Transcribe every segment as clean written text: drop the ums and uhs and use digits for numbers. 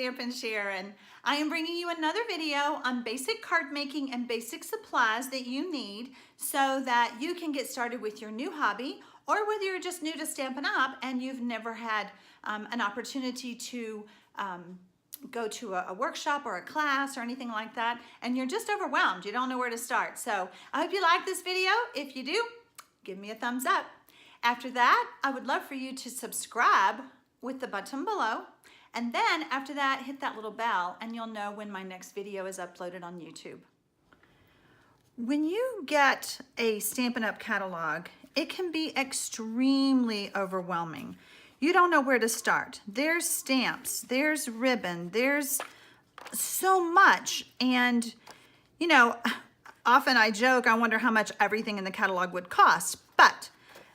Stampin' Sharon. I am bringing you another video on basic card making and basic supplies that you need so that you can get started with your new hobby, or whether you're just new to Stampin' Up and you've never had an opportunity to go to a workshop or a class or anything like that, and you're just overwhelmed. You don't know where to start. So I hope you like this video. If you do, give me a thumbs up. After that, I would love for you to subscribe with the button below. And then after that, hit that little bell and you'll know when my next video is uploaded on YouTube. When you get a Stampin' Up! Catalog, it can be extremely overwhelming. You don't know where to start. There's stamps, there's ribbon, there's so much. And, you know, often I joke, I wonder how much everything in the catalog would cost. But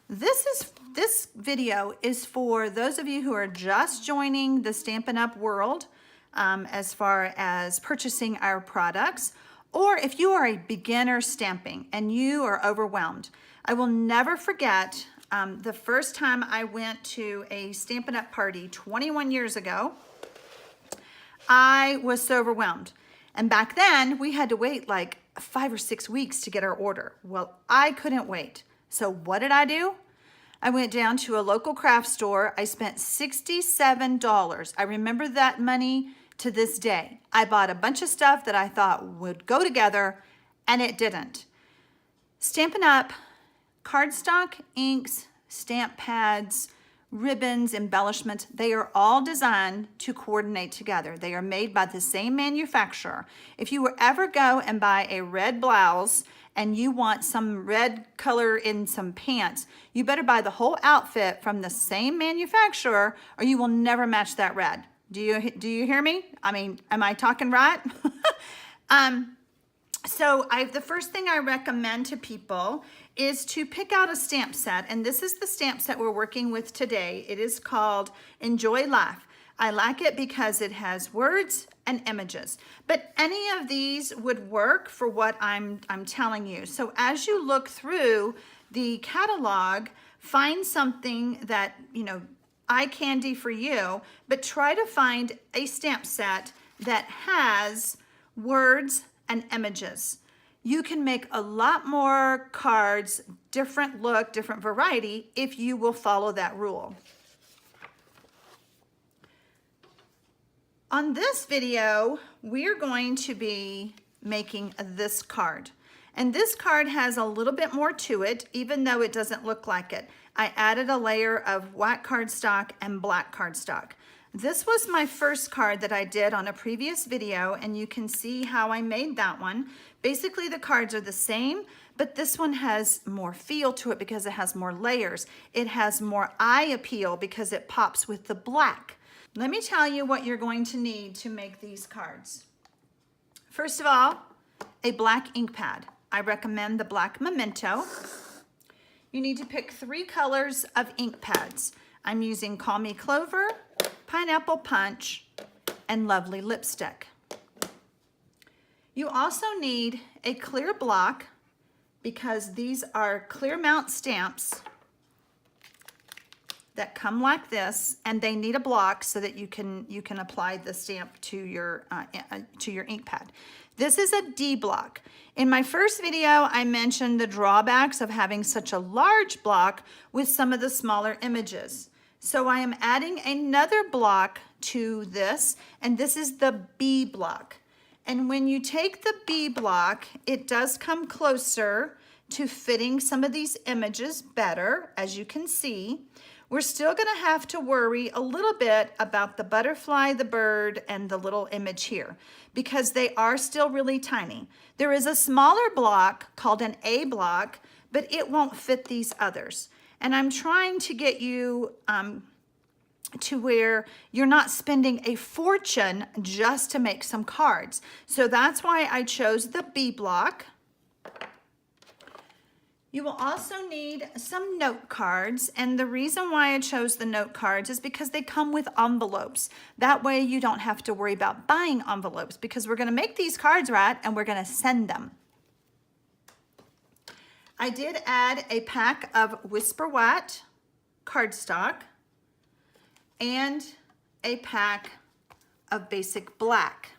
this video is for those of you who are just joining the Stampin' Up! World as far as purchasing our products, or if you are a beginner stamping and you are overwhelmed. I will never forget the first time I went to a Stampin' Up! Party 21 years ago. I was so overwhelmed. And back then we had to wait like 5 or 6 weeks to get our order. Well, I couldn't wait. So what did I do? I went down to a local craft store. I spent $67. I remember that money to this day. I bought a bunch of stuff that I thought would go together, and it didn't. Stampin' Up! Cardstock, inks, stamp pads, ribbons, embellishments, they are all designed to coordinate together. They are made by the same manufacturer. If you ever go and buy a red blouse and you want some red color in some pants, you better buy the whole outfit from the same manufacturer or you will never match that red. Do you hear me? I mean, am I talking right? So the first thing I recommend to people is to pick out a stamp set, and this is the stamp set we're working with today. It is called Enjoy Life. I like it because it has words and images, but any of these would work for what I'm telling you. So as you look through the catalog, find something that, you know, eye candy for you, but try to find a stamp set that has words and images. You can make a lot more cards, different look, different variety, if you will follow that rule. On this video, we're going to be making this card. And this card has a little bit more to it, even though it doesn't look like it. I added a layer of white cardstock and black cardstock. This was my first card that I did on a previous video, and you can see how I made that one. Basically, the cards are the same, but this one has more feel to it because it has more layers. It has more eye appeal because it pops with the black. Let me tell you what you're going to need to make these cards. First of all, a black ink pad. I recommend the black Memento. You need to pick 3 colors of ink pads. I'm using Call Me Clover, Pineapple Punch, and Lovely Lipstick. You also need a clear block because these are clear mount stamps that come like this, and they need a block so that you can apply the stamp to your ink pad. This is a D block. In my first video, I mentioned the drawbacks of having such a large block with some of the smaller images. So I am adding another block to this, and this is the B block. And when you take the B block, it does come closer to fitting some of these images better, as you can see. We're still gonna have to worry a little bit about the butterfly, the bird, and the little image here, because they are still really tiny. There is a smaller block called an A block, but it won't fit these others. And I'm trying to get you to where you're not spending a fortune just to make some cards. So that's why I chose the B block. You will also need some note cards, and the reason why I chose the note cards is because they come with envelopes. That way you don't have to worry about buying envelopes, because we're gonna make these cards, right, and we're gonna send them. I did add a pack of Whisper White cardstock and a pack of basic black.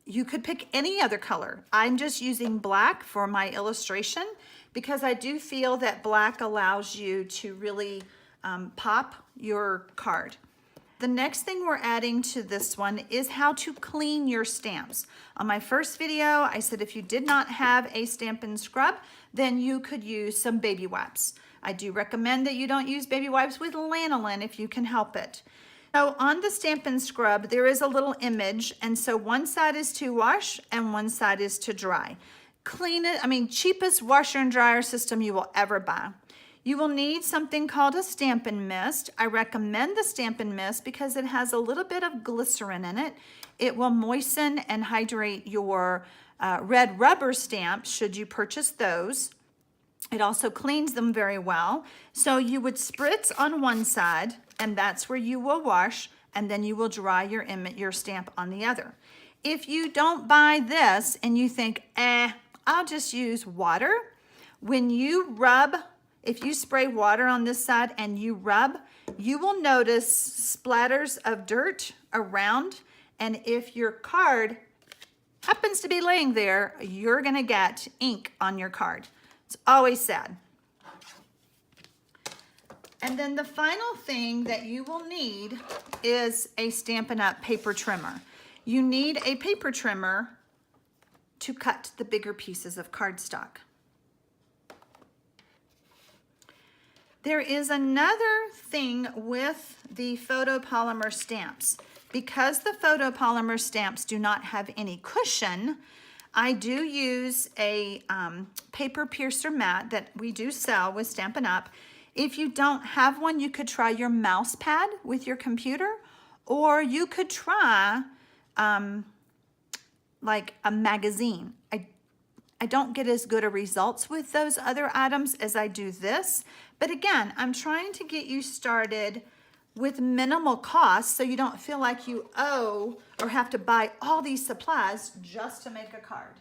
You could pick any other color. I'm just using black for my illustration because I do feel that black allows you to really pop your card. The next thing we're adding to this one is how to clean your stamps. On my first video, I said if you did not have a Stampin' scrub, then you could use some baby wipes. I do recommend that you don't use baby wipes with lanolin if you can help it. So on the Stampin' scrub, there is a little image, and so one side is to wash and one side is to dry. Clean it, cheapest washer and dryer system you will ever buy. You will need something called a Stampin' Mist. I recommend the Stampin' Mist because it has a little bit of glycerin in it. It will moisten and hydrate your red rubber stamps should you purchase those. It also cleans them very well. So you would spritz on one side, and that's where you will wash, and then you will dry your stamp on the other. If you don't buy this and you think, I'll just use water, when you rub, if you spray water on this side and you rub, you will notice splatters of dirt around, and if your card happens to be laying there, you're gonna get ink on your card. It's always sad. And then the final thing that you will need is a Stampin' Up! Paper trimmer. You need a paper trimmer to cut the bigger pieces of cardstock. There is another thing with the photopolymer stamps. Because the photopolymer stamps do not have any cushion, I do use a paper piercer mat that we do sell with Stampin' Up! If you don't have one, you could try your mouse pad with your computer, or you could try like a magazine. I don't get as good a results with those other items as I do this, but again, I'm trying to get you started with minimal cost so you don't feel like you owe or have to buy all these supplies just to make a card.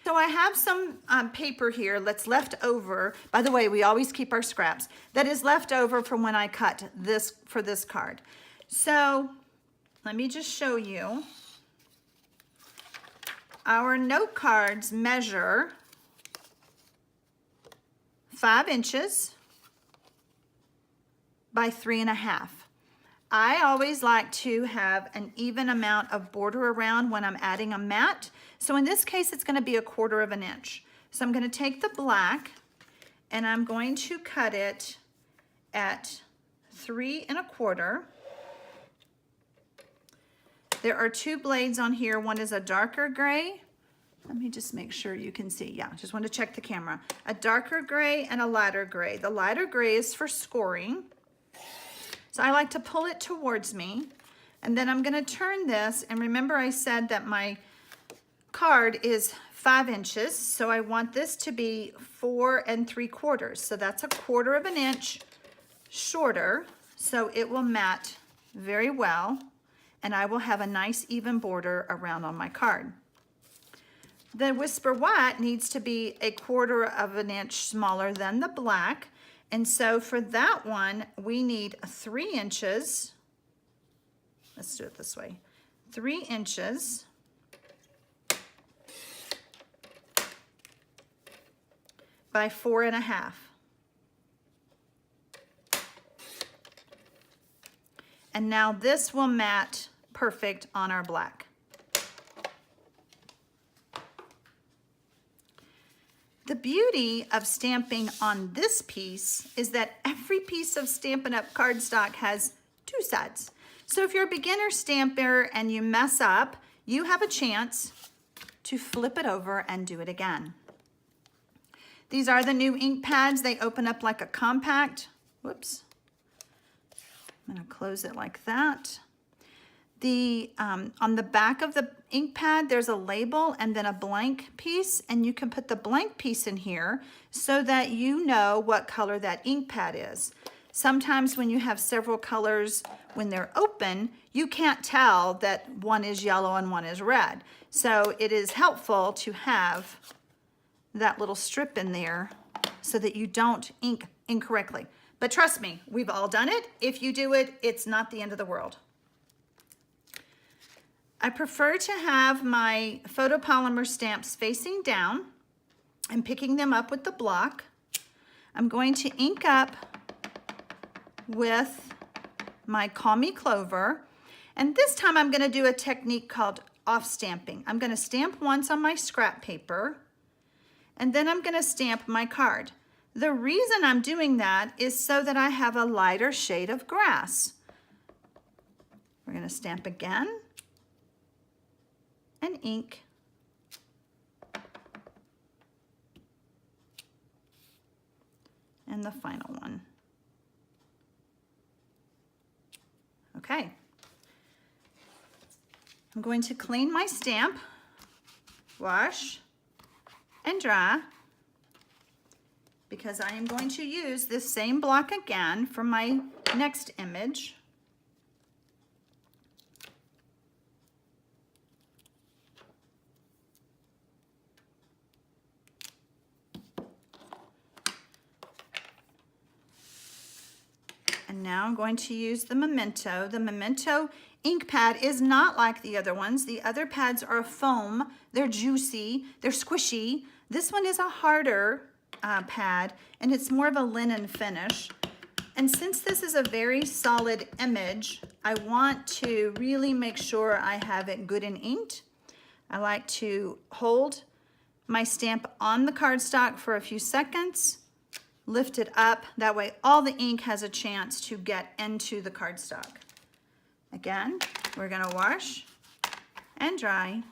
So I have some paper here that's left over. By the way, we always keep our scraps. That is left over from when I cut this for this card. So let me just show you. Our note cards measure 5 inches by 3.5. I always like to have an even amount of border around when I'm adding a mat. So in this case, it's gonna be 1/4 inch. So I'm gonna take the black and I'm going to cut it at 3 1/4. There are 2 blades on here. One is a darker gray. Let me just make sure you can see. Yeah, just want to check the camera. A darker gray and a lighter gray. The lighter gray is for scoring. So I like to pull it towards me, and then I'm gonna turn this, and remember I said that my card is 5 inches, so I want this to be 4 3/4. So that's 1/4 inch shorter, so it will mat very well, and I will have a nice even border around on my card. The Whisper White needs to be 1/4 inch smaller than the black. And so for that one, we need 3 inches. Let's do it this way. 3 inches by 4.5. And now this will mat perfect on our black. The beauty of stamping on this piece is that every piece of Stampin' Up! Cardstock has 2 sides. So if you're a beginner stamper and you mess up, you have a chance to flip it over and do it again. These are the new ink pads. They open up like a compact. Whoops. I'm gonna close it like that. On the back of the ink pad, there's a label and then a blank piece, and you can put the blank piece in here so that you know what color that ink pad is. Sometimes when you have several colors, when they're open, you can't tell that one is yellow and one is red. So it is helpful to have that little strip in there so that you don't ink incorrectly. But trust me, we've all done it. If you do it, it's not the end of the world. I prefer to have my photopolymer stamps facing down and picking them up with the block. I'm going to ink up with my Call Me Clover. And this time I'm going to do a technique called off stamping. I'm going to stamp once on my scrap paper, and then I'm going to stamp my card. The reason I'm doing that is so that I have a lighter shade of grass. We're going to stamp again and ink. And the final one. Okay. I'm going to clean my stamp, wash, and dry, because I am going to use this same block again for my next image. And now I'm going to use the Memento. The Memento ink pad is not like the other ones. The other pads are foam, they're juicy, they're squishy. This one is a harder pad, and it's more of a linen finish. And since this is a very solid image, I want to really make sure I have it good and inked. I like to hold my stamp on the cardstock for a few seconds, lift it up, that way all the ink has a chance to get into the cardstock. Again, we're going to wash and dry.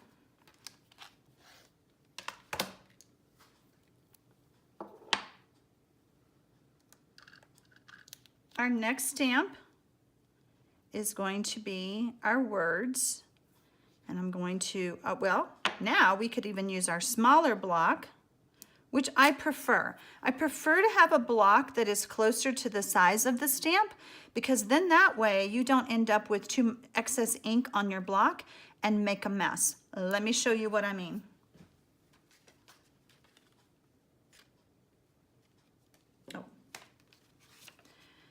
Our next stamp is going to be our words. And I'm going to, well, now we could even use our smaller block, which I prefer. I prefer to have a block that is closer to the size of the stamp, because then that way you don't end up with too excess ink on your block and make a mess. Let me show you what I mean.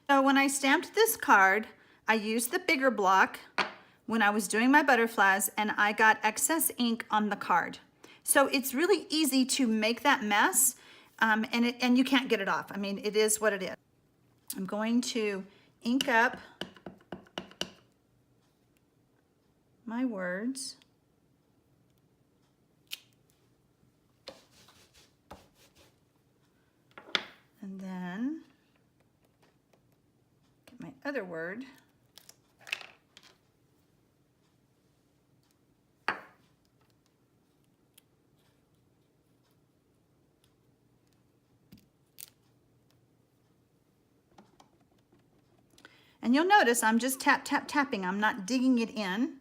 So when I stamped this card, I used the bigger block when I was doing my butterflies, and I got excess ink on the card. So it's really easy to make that mess, and you can't get it off. I mean, it is what it is. I'm going to ink up my words. And then get my other word. And you'll notice I'm just tap, tap, tapping. I'm not digging it in.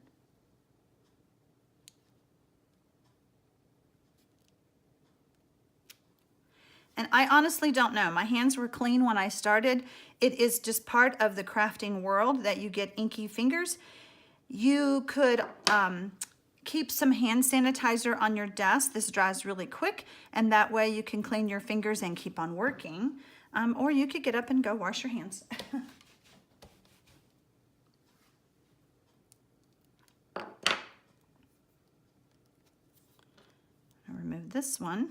And I honestly don't know. My hands were clean when I started. It is just part of the crafting world that you get inky fingers. You could keep some hand sanitizer on your desk. This dries really quick, and that way you can clean your fingers and keep on working. Or you could get up and go wash your hands. Remove this one.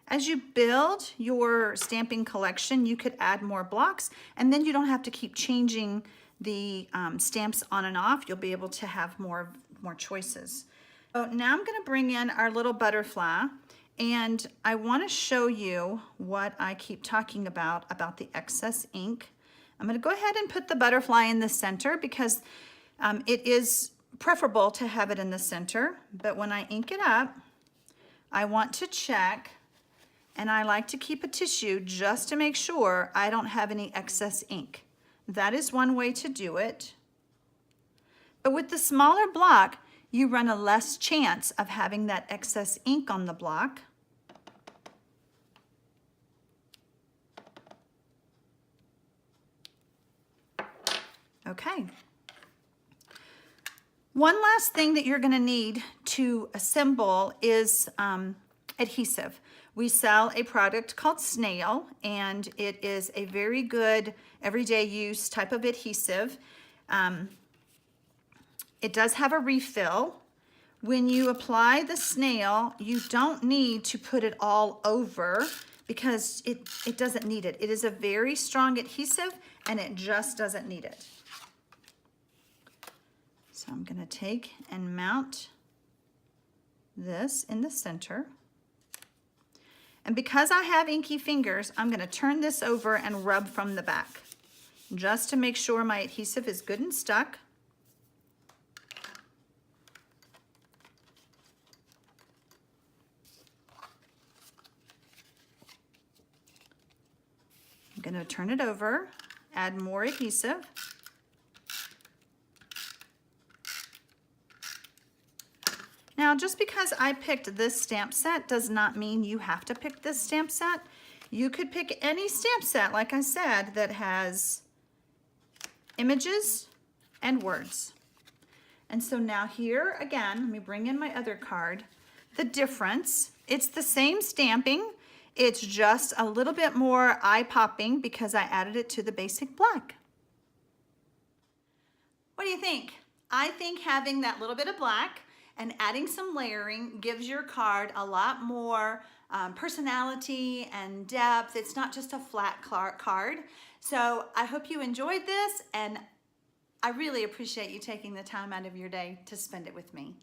As you build your stamping collection, you could add more blocks, and then you don't have to keep changing the stamps on and off. You'll be able to have more choices. So now I'm going to bring in our little butterfly, and I want to show you what I keep talking about the excess ink. I'm going to go ahead and put the butterfly in the center, because it is preferable to have it in the center, but when I ink it up, I want to check, and I like to keep a tissue just to make sure I don't have any excess ink. That is one way to do it. But with the smaller block, you run a less chance of having that excess ink on the block. Okay. One last thing that you're going to need to assemble is adhesive. We sell a product called Snail, and it is a very good everyday use type of adhesive. It does have a refill. When you apply the Snail, you don't need to put it all over because it doesn't need it. It is a very strong adhesive and it just doesn't need it. So I'm gonna take and mount this in the center. And because I have inky fingers, I'm gonna turn this over and rub from the back just to make sure my adhesive is good and stuck. I'm gonna turn it over, add more adhesive. Now, just because I picked this stamp set does not mean you have to pick this stamp set. You could pick any stamp set, like I said, that has images and words. And so now here again, let me bring in my other card. The difference, it's the same stamping, it's just a little bit more eye-popping because I added it to the basic black. What do you think? I think having that little bit of black and adding some layering gives your card a lot more personality and depth. It's not just a flat card. So I hope you enjoyed this, and I really appreciate you taking the time out of your day to spend it with me.